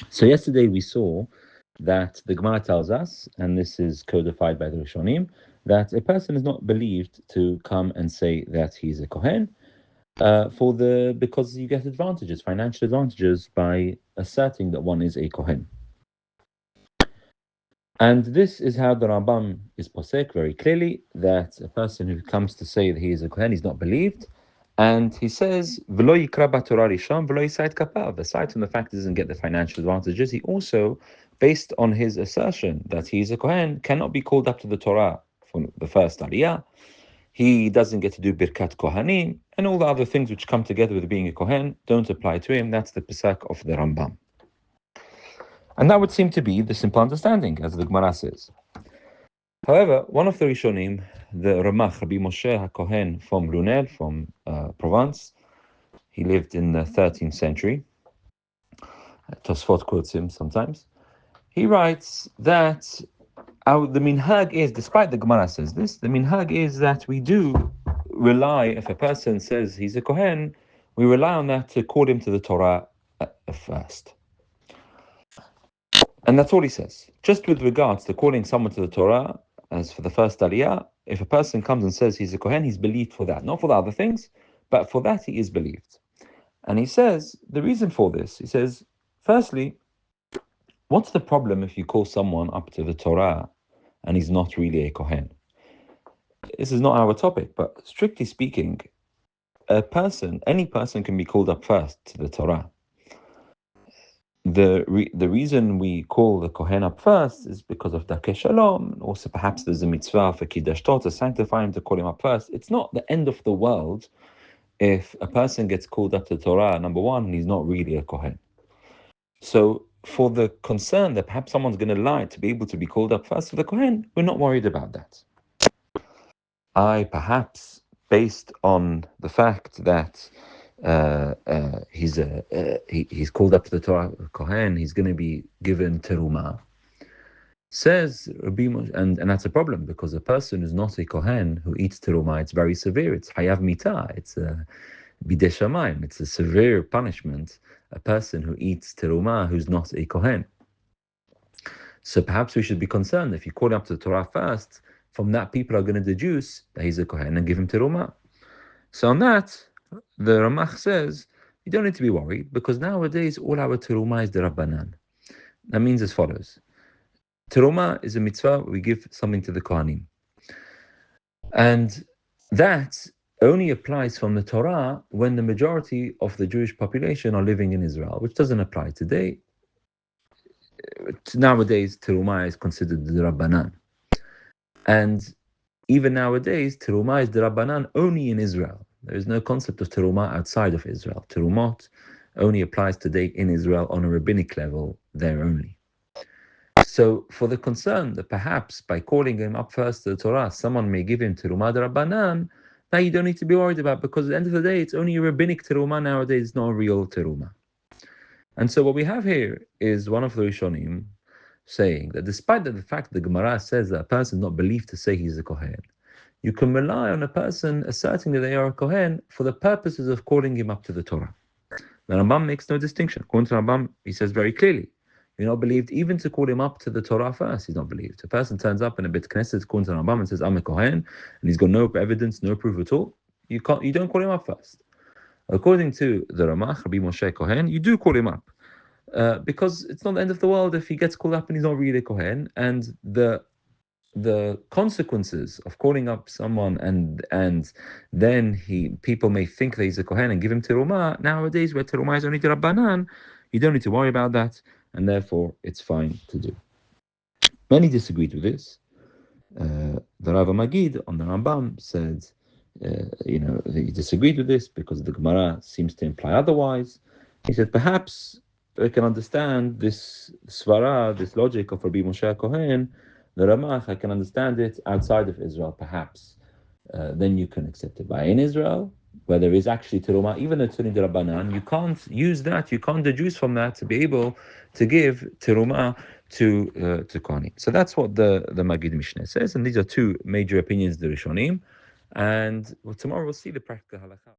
So yesterday we saw that the Gemara tells us, and this is codified by the Rishonim, that a person is not believed to come and say that he's a Kohen because you get advantages, financial advantages, by asserting that one is a Kohen. And this is how the Rambam is posek very clearly, that a person who comes to say that he is a Kohen is not believed. And he says, V'lo yikra b'Torah rishon, v'lo yisayit kapav. Aside from the fact he doesn't get the financial advantages, he also, based on his assertion that he is a Kohen, cannot be called up to the Torah for the first Aliyah. He doesn't get to do Birkat Kohanim, and all the other things which come together with being a Kohen don't apply to him. That's the Pesach of the Rambam. And that would seem to be the simple understanding, as the Gemara says. However, one of the Rishonim, the Ramach, Rabbi Moshe HaKohen from Lunel, from Provence, he lived in the 13th century. Tosfot quotes him sometimes. He writes that the minhag is, despite the Gemara says this, the minhag is that we do rely, if a person says he's a Kohen, we rely on that to call him to the Torah first. And that's all he says. Just with regards to calling someone to the Torah, as for the first Aliyah, if a person comes and says he's a Kohen, he's believed for that. Not for the other things, but for that he is believed. And he says, the reason for this, he says, firstly, what's the problem if you call someone up to the Torah and he's not really a Kohen? This is not our topic, but strictly speaking, any person can be called up first to the Torah. The reason we call the Kohen up first is because of Darkei Shalom. Also, perhaps there's a mitzvah for Kiddashto to sanctify him, to call him up first. It's not the end of the world if a person gets called up to Torah, number one, and he's not really a Kohen. So for the concern that perhaps someone's going to lie to be able to be called up first to the Kohen, we're not worried about that. Perhaps based on the fact that he's called up to the Torah Kohen, he's going to be given teruma. Says Rabbi Moshe, and that's a problem, because a person who's not a Kohen who eats teruma, it's very severe. It's hayav mita. It's a bidei shamayim. It's a severe punishment. A person who eats teruma who's not a Kohen. So perhaps we should be concerned if you call him up to the Torah first. From that, people are going to deduce that he's a Kohen and give him teruma. So on that, the Ramach says, you don't need to be worried, because nowadays all our teruma is the Rabbanan. That means as follows. Teruma is a mitzvah, we give something to the Kohanim. And that only applies from the Torah when the majority of the Jewish population are living in Israel, which doesn't apply today. Nowadays, teruma is considered the Rabbanan. And even nowadays, teruma is the Rabbanan only in Israel. There is no concept of teruma outside of Israel. Terumot only applies today in Israel on a rabbinic level, there only. So for the concern that perhaps by calling him up first to the Torah, someone may give him teruma de Rabbanan, now you don't need to be worried about, because at the end of the day, it's only a rabbinic teruma nowadays, it's not a real teruma. And so what we have here is one of the Rishonim saying that despite the fact that the Gemara says that a person is not believed to say he's a Kohen, you can rely on a person asserting that they are a Kohen for the purposes of calling him up to the Torah. The Rambam makes no distinction. According to Rambam, he says very clearly, you're not believed even to call him up to the Torah first. He's not believed. A person turns up in a Beit Knesset, according to Rambam, and says, I'm a Kohen, and he's got no evidence, no proof at all. You don't call him up first. According to the Ramach, Rabbi Moshe Kohen, you do call him up. Because it's not the end of the world if he gets called up and he's not really a Kohen, and the consequences of calling up someone and then people may think that he's a Kohen and give him teruma. Nowadays, where teruma is only the Rabbanan, you don't need to worry about that, and therefore it's fine to do. Many disagreed with this. The Rav Magid on the Rambam said, he disagreed with this because the Gemara seems to imply otherwise. He said perhaps we can understand this svara, this logic of Rabbi Moshe Kohen, the Ramach, I can understand it outside of Israel, perhaps. Then you can accept it. But in Israel, where there is actually teruma, even though it's only the Rabbanan, you can't use that, you can't deduce from that to be able to give teruma to Kohanim. So that's what the Magid Mishneh says, and these are two major opinions of the Rishonim. And tomorrow we'll see the practical halakha.